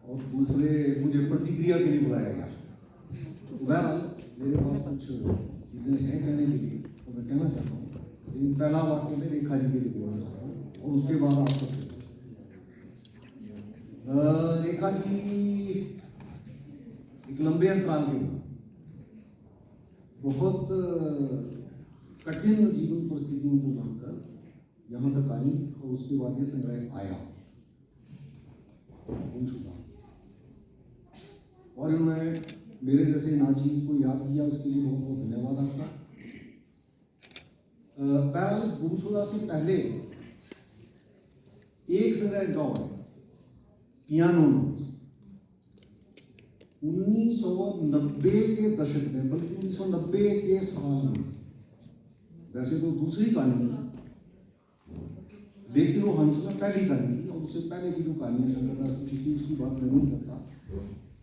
और दूसरे मुझे प्रतिक्रिया के लिए बुलाया गया। तो बहरहाल मेरे पास कुछ चीज़ें हैं कहने के लिए, तो मैं कहना चाहता हूँ। लेकिन पहला वाक्य मैं रेखा जी के लिए बोलना चाहता हूँ और उसके बाद आप सबसे। रेखा जी एक लंबे अंतराल के बाद बहुत कठिन जीवन परिस्थितियों को जानकर यहाँ तक आई और उसके बाद ये संग्रह आया गुमशुदा। और उन्होंने मेरे जैसे नाचीज को याद किया, उसके लिए बहुत बहुत धन्यवाद आपका। बहरहाल इस गुमशुदा से पहले एक संग्रह गाँव है पियानो नोट्स 1990 के दशक में, बल्कि 1990 के साल में। वैसे तो दूसरी कहानी थी, लेकिन वो हंस में पहली कहानी थी और उससे पहले की जो कहानी है शंकरदास की थी उसकी बात मैं नहीं करता।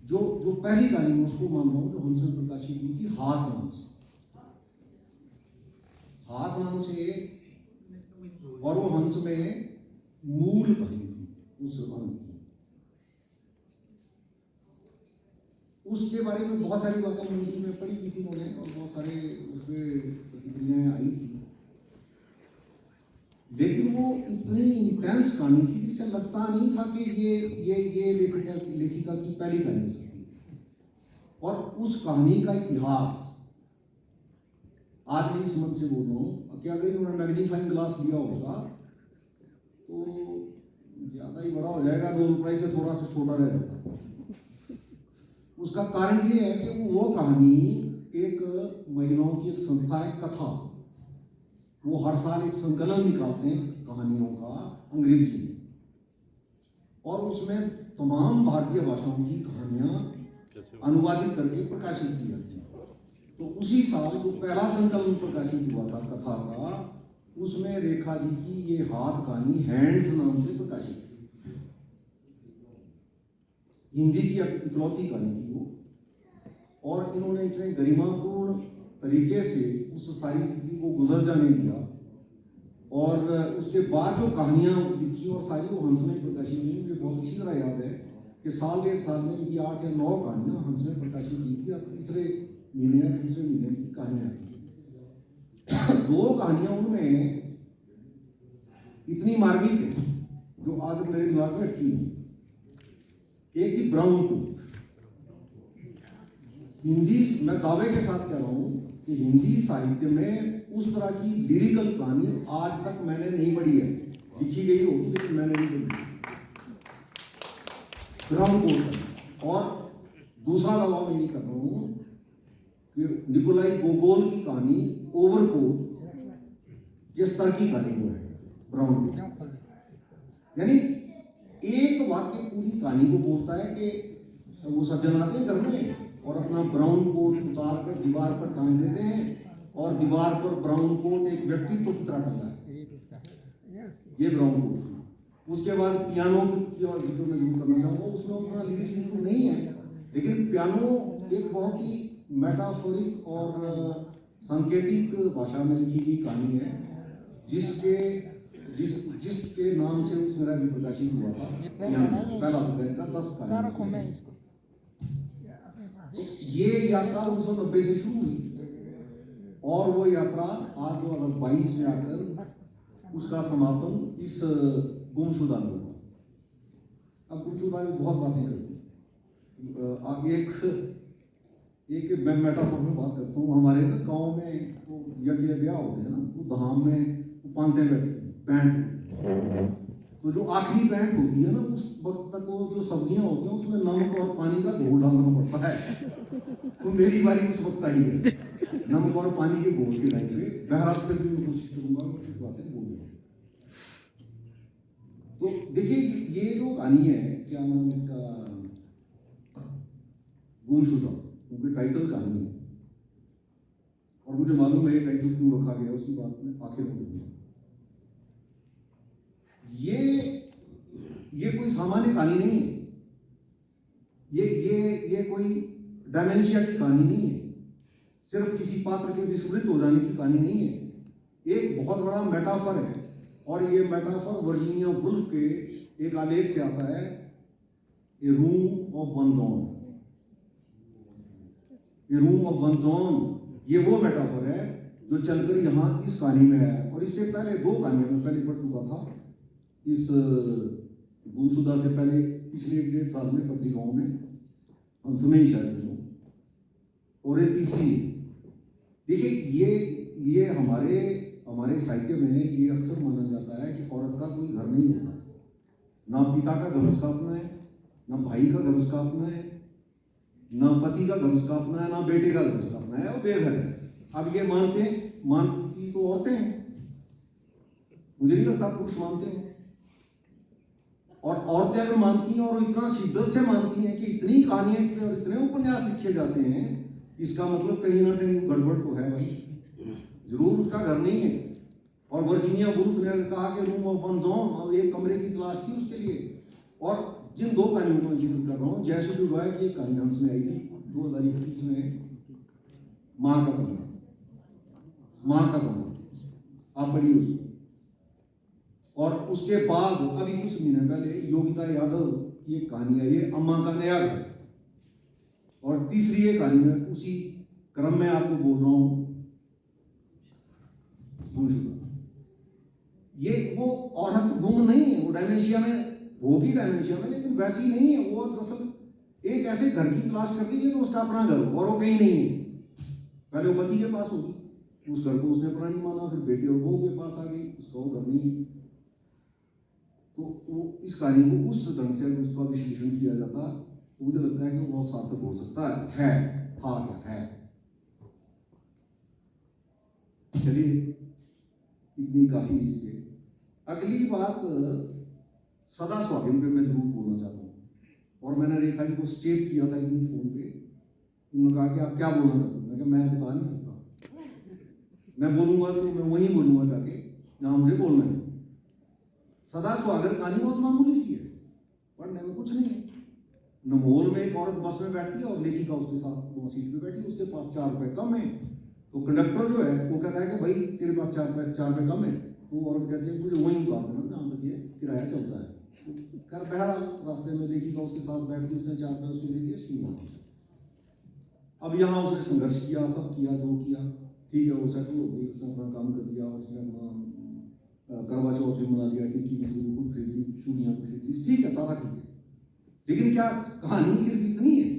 जो पहली कहानी में उसको मान रहा हूँ, जो हंस में प्रकाशित हुई थी हाथ नाम से। हाथ नाम से, और वो हंस में मूल कहानी थी उस जमाने की। उसके बारे में बहुत सारी बातें मंडी में पढ़ी हुई थी उन्होंने और बहुत सारे उसमें प्रतिक्रियाएं आई थी, लेकिन वो इतनी इंटेंस कहानी थी जिससे लगता नहीं था कि ये लेखिका की पहली कहानी हो सकती है। और उस कहानी का इतिहास आज मैं इस मन से बोल रहा हूँ कि अगर इन्होंने मैग्नीफाइंग ग्लास लिया होगा तो ज्यादा ही बड़ा हो जाएगा, नोबेल प्राइज से थोड़ा सा छोटा रह जाता। उसका कारण ये है कि वो कहानी एक महिलाओं की एक संस्था है कथा, वो हर साल एक संकलन निकालते हैं कहानियों का अंग्रेजी में, और उसमें तमाम भारतीय भाषाओं की कहानियां अनुवादित करके प्रकाशित की जाती हैं। तो उसी साल जो पहला संकलन प्रकाशित हुआ था कथा का, उसमें रेखा जी की ये हाथ कहानी हैंड्स नाम से प्रकाशित हुई। हिंदी की इकलौती कहानी थी वो, और इन्होंने इतने गरिमापूर्ण तरीके से उस सारी स्थिति को गुजर जाने दिया। और उसके बाद जो कहानियां लिखी और सारी वो हंस में प्रकाशित हुई। मुझे बहुत अच्छी तरह याद है कि साल डेढ़ साल में इनकी 8 या 9 कहानियां हंस में प्रकाशित की थी। अब तीसरे महीने या दूसरे महीने की कहानियां आई थी। 2 कहानियां उनमें इतनी मार्मिक है जो आज तक मेरे दिमाग में अटकी है। एक थी ब्राउन कोट। हिंदी, मैं दावे के साथ कह रहा हूं कि हिंदी साहित्य में उस तरह की लिरिकल कहानी आज तक मैंने नहीं पढ़ी है। लिखी गई होगी लेकिन मैंने नहीं पढ़ी ब्राउन कोट। और दूसरा दावा मैं ये कर रहा हूं कि निकोलाई गोगोल की कहानी ओवरकोट के स्तर की कहानी वो है ब्राउन कोट। यानी एक वाक्य पूरी कहानी को बोलता है कि वो सज्जन आते हैं घर में और अपना ब्राउन कोट उतार कर दीवार पर टांग देते हैं, और दीवार पर ब्राउन कोट एक व्यक्तित्व की तरह टंगा है। ये ब्राउन कोट। उसके बाद पियानो की और जिक्र मैं जरूर करना चाहूँगा। उसमें उतना लिरिसिज्म नहीं है, लेकिन पियानो एक बहुत ही मेटाफोरिक और सांकेतिक भाषा में लिखी गई कहानी है, जिसके नाम से उस मेरा भी प्रकाशित हुआ था पहला संग्रह का 10 कहानी। ये यात्रा 1990 से शुरू हुई और वो यात्रा आज 2022 में आकर उसका समापन इस गुमशुदा में हुआ। अब गुमशुदा में बहुत बातें करती हैं। आगे एक मैं मेटाफोर में बात करता हूँ। हमारे ना गाँव में तो यज्ञ ब्याह होते हैं ना, वो धाम में पांते बैठते हैं पैंट। तो जो आखिरी पैंट होती है ना, उस वक्त तक वो जो सब्जियां होती हैं उसमें नमक और पानी का घोल डालना पड़ता है। तो मेरी बारी उस वक्त आई है नमक और पानी के घोल के टाइम पे। बहरहाल फिर भी मैं कोशिश करूंगा कुछ बातें बोलूंगा। तो देखिए ये जो कहानी है, क्या नाम इसका, गुमशुदा, क्योंकि टाइटल कहानी है और मुझे मालूम है ये टाइटल क्यों रखा गया, उसकी बात में आखिर में बोलूंगा। ये कोई सामान्य कहानी नहीं है। ये कोई डायमेंशिया की कहानी नहीं है, सिर्फ किसी पात्र के विस्मृत हो जाने की कहानी नहीं है। एक बहुत बड़ा मेटाफर है, और ये मेटाफर वर्जीनिया वुल्फ के एक आलेख से आता है a room of one's own, a room of one's own, ये वो मेटाफर है जो चलकर यहाँ इस कहानी में है। और इससे पहले दो कहानियां मैं पहले पढ़ चुका था, इस गुमशुदा से पहले पिछले 1.5 साल में पत्रिकाओं में, हंस में ही शायद। और ये तीसरी, देखिए ये हमारे साहित्य में ये अक्सर माना जाता है कि औरत का कोई घर नहीं होता, ना पिता का घर उसका अपना है, ना भाई का घर उसका अपना है, ना पति का घर उसका अपना है, ना बेटे का घर उसका अपना है, वो बेघर है। अब ये मानती तो औरतें हैं, मुझे नहीं लगता पुरुष मानते हैं। और औरतें अगर मानती हैं और इतना शिद्दत से मानती हैं कि इतनी कहानियां इसमें और इतने उपन्यास लिखे जाते हैं, इसका मतलब कहीं ना कहीं गड़बड़ तो है भाई, जरूर उसका घर नहीं है। और वर्जीनिया वुल्फ ने कहा कि रूम ऑफ वन जोन, और एक कमरे की तलाश थी उसके लिए। और जिन दो कहानियों को मैं जिक्र कर रहा हूँ, जयसूर्य रॉय की एक कहानी हंस में आई थी 2021 में, माँ का कमरा, आप पढ़िए उसको। और उसके बाद अभी कुछ महीने पहले योगिता यादव की एक कहानी आई है, अम्मा का नया घर। और तीसरी एक कहानी में उसी क्रम में आपको बोल रहा हूं, ये वो औरत गुम नहीं है, वो डायमेंशिया में होगी, डायमेंशिया में, लेकिन वैसी नहीं है। वो दरअसल एक ऐसे घर की तलाश कर रही है जो उसका अपना घर हो, और वो कहीं नहीं है। पहले वो पति के पास होगी, उस घर को उसने अपना नहीं माना, फिर बेटे और बहू के पास आ गई, उसका वो घर नहीं है। तो वो इस कहानी को उस ढंग से अगर उसका विश्लेषण किया जाता तो मुझे लगता है कि वो बहुत सार्थक हो सकता है था क्या है। चलिए, इतनी काफी इस पे। अगली बात सदा स्वाभिमान पे मैं जरूर बोलना चाहता हूँ। और मैंने रेखा जी को स्टेट किया था एक दिन फोन पे, उन्होंने कहा कि आप क्या बोलना चाहते हो। मैं कहा मैं बता नहीं सकता, मैं बोलूंगा तो मैं वहीं बोलूंगा जाके जहाँ मुझे बोलना है। सदा स्वागत कहानी बहुत मामूली सी है, पढ़ने में कुछ नहीं है। नमोल में एक औरत बस में बैठती है और लेखिका उसके साथ वो सीट पे बैठी, उसके पास 4 रुपए कम है। तो कंडक्टर जो है वो कहता है कि भाई तेरे पास 4 रुपए कम है। तो वो औरत कहती है मुझे वहीं उतार देना जहाँ तक ये किराया चलता है। कर बहरहाल रास्ते में लेखिका उसके साथ बैठ के उसने 4 रुपए उसको दे दिए, शिमला। अब यहाँ उसने संघर्ष किया, सब किया जो किया, ठीक है, वो सेटल हो गई, उसने अपना काम कर दिया, और उसने अपना करवा चौथ भी मना लिया, टिक्की मछली खुद खरीद ली, चूड़ियाँ खरीद ली, ठीक है, सारा ठीक है। लेकिन क्या कहानी सिर्फ इतनी है?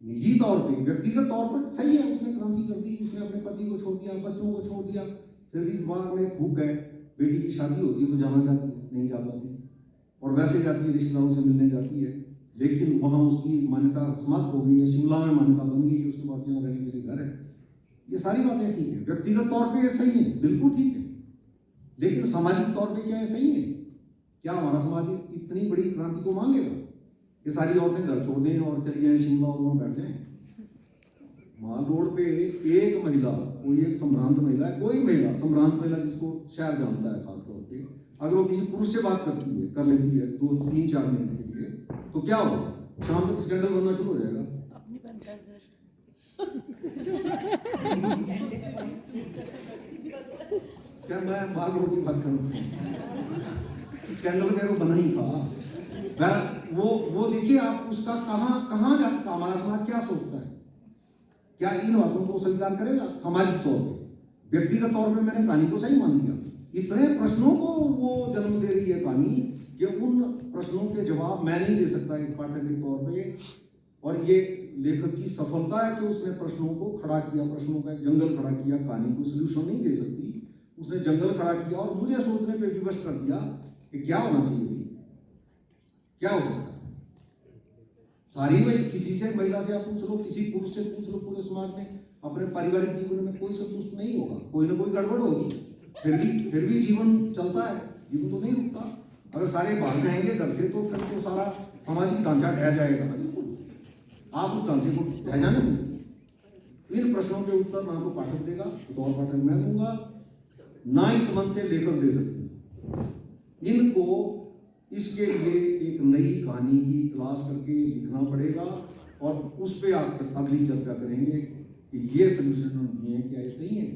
निजी तौर पे, व्यक्तिगत तौर पर सही है, उसने क्रांति कर दी, उसने अपने पति को छोड़ दिया, बच्चों को छोड़ दिया, फिर भी दिमाग में भूख है, बेटी की शादी होती है तो जाना चाहती है, नहीं जा पाती, और वैसे जाती है, रिश्तेदारों से मिलने जाती है, लेकिन वहाँ उसकी मान्यता समाप्त हो गई है, शिमला में मान्यता बन गई है, उसके पास यहाँ रहने के लिए घर है। ये सारी बातें ठीक है, व्यक्तिगत तौर पर ये सही है, बिल्कुल ठीक है। लेकिन सामाजिक तौर पे क्या है सही है? क्या हमारा समाज इतनी बड़ी क्रांति को मान लेगा कि सारी औरतें घर छोड़ दें और चली जाएं शिमला और वहां बैठ जाएं? माल रोड पे एक महिला, कोई एक संभ्रांत महिला है, कोई महिला संभ्रांत महिला जिसको शहर जानता है खासतौर पे, अगर वो किसी पुरुष से बात करती है, कर लेती है 2-3-4 मिनट के लिए, तो क्या होगा? शाम तक स्कैंडल बनना शुरू हो जाएगा। क्या मैं माल रोड की बात करूं? स्कैंडल का तो बना ही था। वो देखिए आप उसका कहाँ जाता, हमारा समाज क्या सोचता है, क्या इन बातों को स्वीकार करेगा? सामाजिक तौर पे, व्यक्तिगत तौर पे मैंने कहानी को सही मान लिया, इतने प्रश्नों को वो जन्म दे रही है कहानी कि उन प्रश्नों के जवाब मैं नहीं दे सकता एक पाठक के तौर पे। और ये लेखक की सफलता है कि उसने प्रश्नों को खड़ा किया, प्रश्नों का एक जंगल खड़ा किया। कहानी को सोल्यूशन नहीं दे सकती, उसने जंगल खड़ा किया और मुझे सोचने पे विवश कर दिया कि क्या होना चाहिए, क्या हो सकता है। सारी में किसी से, महिला से आप पूछ लो, किसी पुरुष से पूछ लो, पूरे समाज में अपने पारिवारिक जीवन में कोई संतुष्ट नहीं होगा, कोई ना कोई गड़बड़ होगी, फिर भी जीवन चलता है, जीवन तो नहीं रुकता। अगर सारे भाग जाएंगे घर से तो फिर तो सारा सामाजिक ढांचा ढह जाएगा। बिल्कुल, आप उस ढांचे को ढह जाने दें। इन प्रश्नों के उत्तर ना तो पाठक देगा, बतौर पाठक मैं दूंगा, ना इस मन से लेखक दे सकते। इनको इसके लिए एक नई कहानी की तलाश करके लिखना पड़ेगा और उस पर आप अगली चर्चा करेंगे कि ये सोल्यूशन दिए क्या ये सही है।